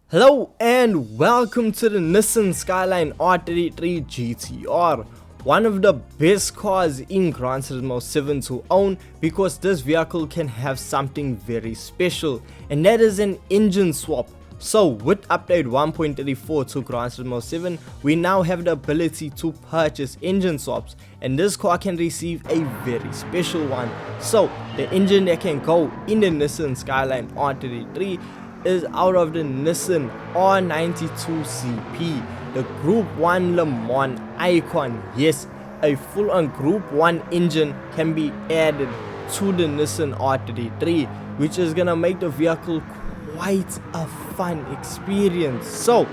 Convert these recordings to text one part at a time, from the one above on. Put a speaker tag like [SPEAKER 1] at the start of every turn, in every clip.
[SPEAKER 1] Hello and welcome to the Nissan Skyline R33 GTR, one of the best cars in Gran Turismo 7 to own, because this vehicle can have something very special, and that is an engine swap. So with update 1.34 to Gran Turismo 7, we now have the ability to purchase engine swaps, and this car can receive a very special one. So the engine that can go in the Nissan Skyline R33 is out of the Nissan R92CP, the Group 1 Le Mans icon. Yes, a full-on Group 1 engine can be added to the Nissan R33, which is gonna make the vehicle quite a fun experience. So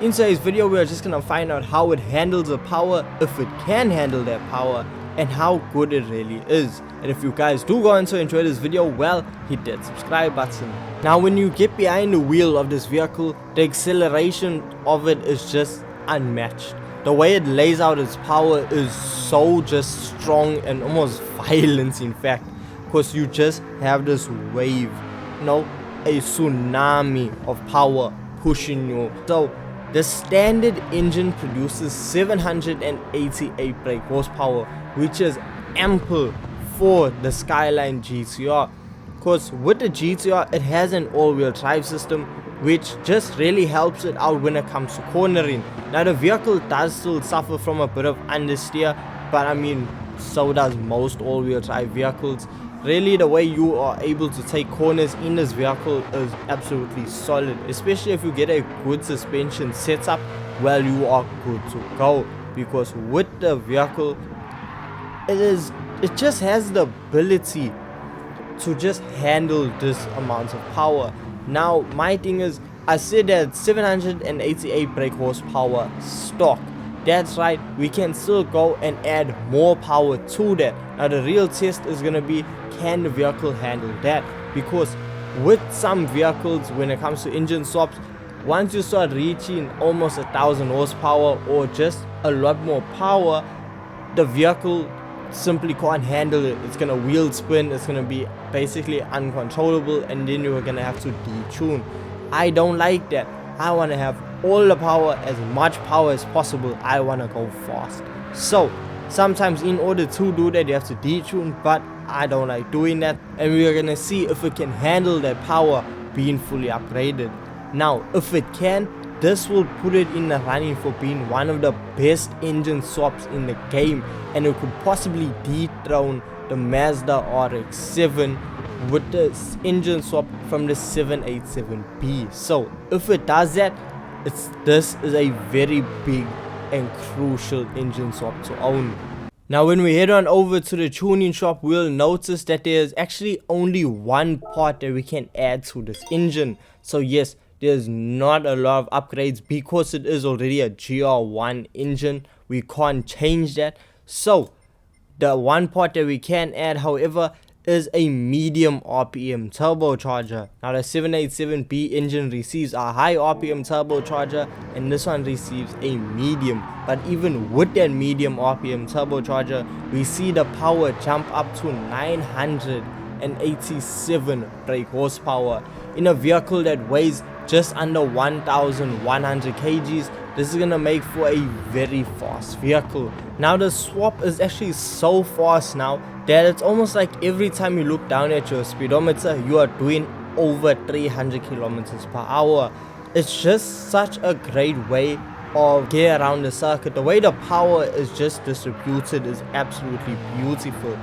[SPEAKER 1] in today's video, we are just gonna find out how it handles the power, if it can handle that power, and how good it really is. And if you guys do go on to enjoy this video, well, hit that subscribe button. Now when you get behind the wheel of this vehicle, the acceleration of it is just unmatched. The way it lays out its power is so just strong and almost violent, in fact, because you just have this wave, a tsunami of power pushing you. So the standard engine produces 788 brake horsepower, which is ample for the Skyline GTR, because with the GTR it has an all-wheel drive system, which just really helps it out when it comes to cornering. Now the vehicle does still suffer from a bit of understeer, but I mean, so does most all-wheel drive vehicles. Really, the way you are able to take corners in this vehicle is absolutely solid, especially if you get a good suspension setup. Well, you are good to go, because with the vehicle it just has the ability to just handle this amount of power. Now my thing is, I said that 788 brake horsepower stock. That's right, we can still go and add more power to that. Now the real test is gonna be, can the vehicle handle that? Because with some vehicles, when it comes to engine swaps, once you start reaching almost 1000 horsepower or just a lot more power, the vehicle simply can't handle it. It's gonna wheel spin, it's gonna be basically uncontrollable, and then you're gonna have to detune. I don't like that. I want to have all the power, as much power as possible. I want to go fast. So sometimes in order to do that, you have to detune, but I don't like doing that, and we are gonna see if it can handle that power being fully upgraded. Now if it can, this will put it in the running for being one of the best engine swaps in the game, and it could possibly dethrone the Mazda RX-7 with this engine swap from the 787B. So if it does that, this is a very big and crucial engine swap to own. Now when we head on over to the tuning shop, we'll notice that there's actually only one part that we can add to this engine. So yes, there's not a lot of upgrades, because it is already a GR1 engine. We can't change that. So the one part that we can add, however, is a medium RPM turbocharger. Now the 787B engine receives a high RPM turbocharger, and this one receives a medium. But even with that medium RPM turbocharger, we see the power jump up to 987 brake horsepower in a vehicle that weighs just under 1100 kgs. This is gonna make for a very fast vehicle. Now the swap is actually so fast now that it's almost like every time you look down at your speedometer, you are doing over 300 kilometers per hour. It's just such a great way of getting around the circuit. The way the power is just distributed is absolutely beautiful.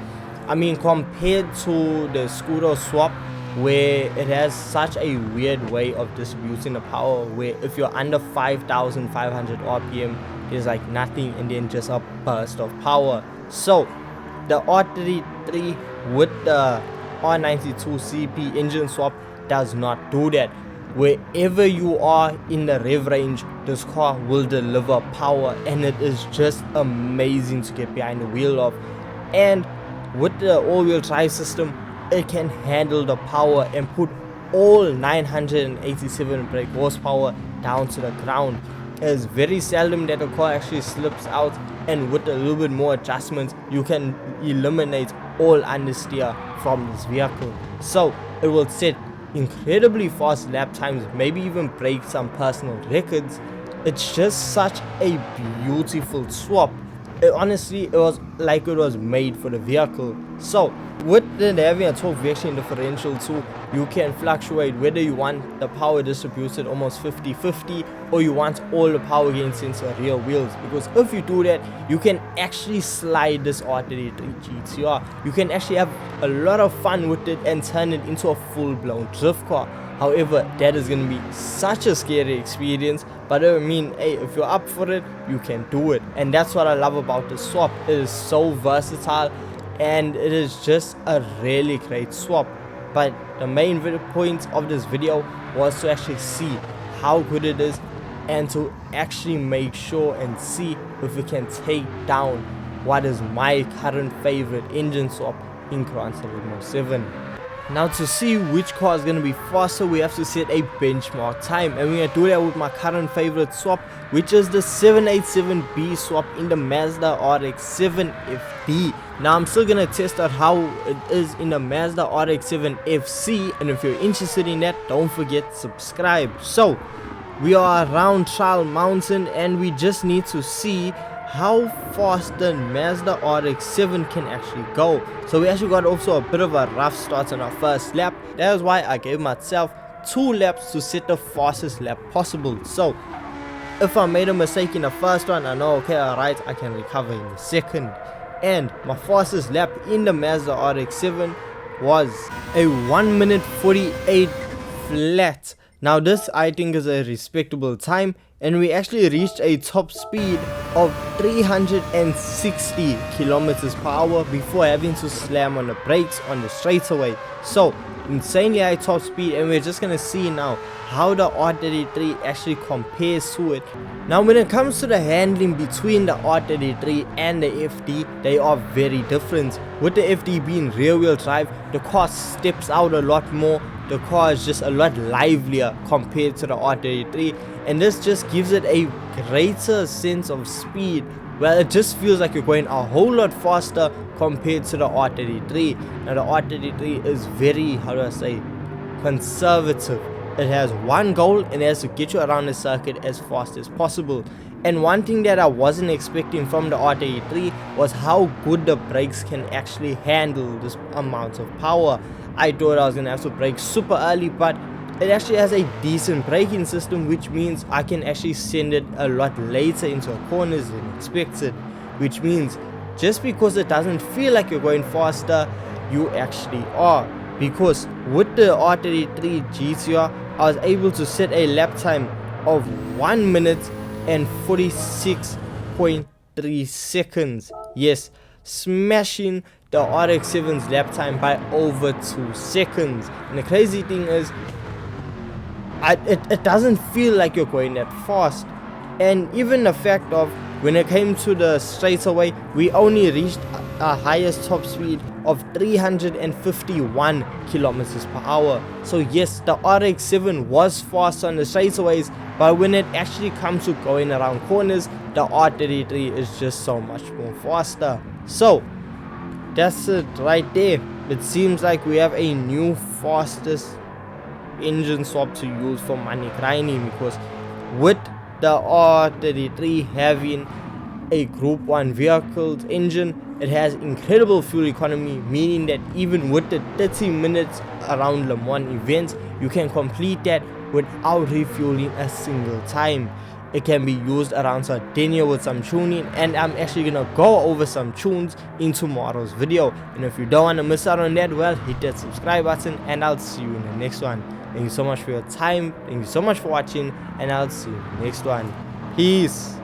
[SPEAKER 1] I mean, compared to the scooter swap, where it has such a weird way of distributing the power, where if you're under 5500 RPM, there's like nothing, and then just a burst of power. So the R33 with the R92CP engine swap does not do that. Wherever you are in the rev range, this car will deliver power, and it is just amazing to get behind the wheel of. And with the all-wheel drive system, it can handle the power and put all 987 brake horsepower down to the ground. It is very seldom that a car actually slips out, and with a little bit more adjustments, you can eliminate all understeer from this vehicle. So it will set incredibly fast lap times, maybe even break some personal records. It's just such a beautiful swap. Honestly, it was like it was made for the vehicle. So with it having a 12 V8 differential too, you can fluctuate whether you want the power distributed almost 50-50 or you want all the power gains into rear wheels, because if you do that, you can actually slide this R33 GTR. You can actually have a lot of fun with it and turn it into a full-blown drift car. However, that is going to be such a scary experience, but I mean, hey, if you're up for it, you can do it. And that's what I love about the swap. It is so versatile and it is just a really great swap. But the main point of this video was to actually see how good it is and to actually make sure and see if we can take down what is my current favorite engine swap in Gran Turismo 7. Now to see which car is going to be faster, we have to set a benchmark time, and we're going to do that with my current favorite swap, which is the 787B swap in the Mazda RX-7 FD. Now I'm still going to test out how it is in the Mazda RX-7 FC, and if you're interested in that, don't forget to subscribe. So we are around Trial Mountain and we just need to see how fast the Mazda RX-7 can actually go. So we actually got also a bit of a rough start on our first lap. That is why I gave myself 2 laps to set the fastest lap possible. So if I made a mistake in the first one, I know, okay, alright, I can recover in the second. And my fastest lap in the Mazda RX-7 was a 1 minute 48 flat. Now this I think is a respectable time, and we actually reached a top speed of 360 kilometers per hour before having to slam on the brakes on the straightaway. So insanely high top speed, and we're just gonna see now how the R33 actually compares to it. Now when it comes to the handling between the R33 and the FD, they are very different. With the FD being rear wheel drive, the car steps out a lot more. The car is just a lot livelier compared to the R33, and this just gives it a greater sense of speed. Well, it just feels like you're going a whole lot faster compared to the R33. Now the R33 is very, how do I say, conservative. It has one goal, and it has to get you around the circuit as fast as possible. And one thing that I wasn't expecting from the R33 was how good the brakes can actually handle this amount of power. I thought I was going to have to brake super early, but it actually has a decent braking system, which means I can actually send it a lot later into corners than expected. Which means just because it doesn't feel like you're going faster, you actually are. Because with the R33 GTR, I was able to set a lap time of 1 minute and 46.3 seconds. Yes, smashing the RX-7's lap time by over 2 seconds. And the crazy thing is, it doesn't feel like you're going that fast. And even the fact of when it came to the straightaway, we only reached our highest top speed of 351 kilometers per hour. So yes, the RX-7 was fast on the straightaways, but when it actually comes to going around corners, the R33 is just so much more faster. So that's it right there. It seems like we have a new fastest engine swap to use for money grinding, because with the R33 having a Group 1 vehicle engine, it has incredible fuel economy, meaning that even with the 30 minutes around Le Mans events, you can complete that without refueling a single time. It can be used around Sardinia with some tuning, and I'm actually gonna go over some tunes in tomorrow's video. And if you don't want to miss out on that, well, hit that subscribe button, and I'll see you in the next one. Thank you so much for your time, thank you so much for watching, and I'll see you in the next one. Peace.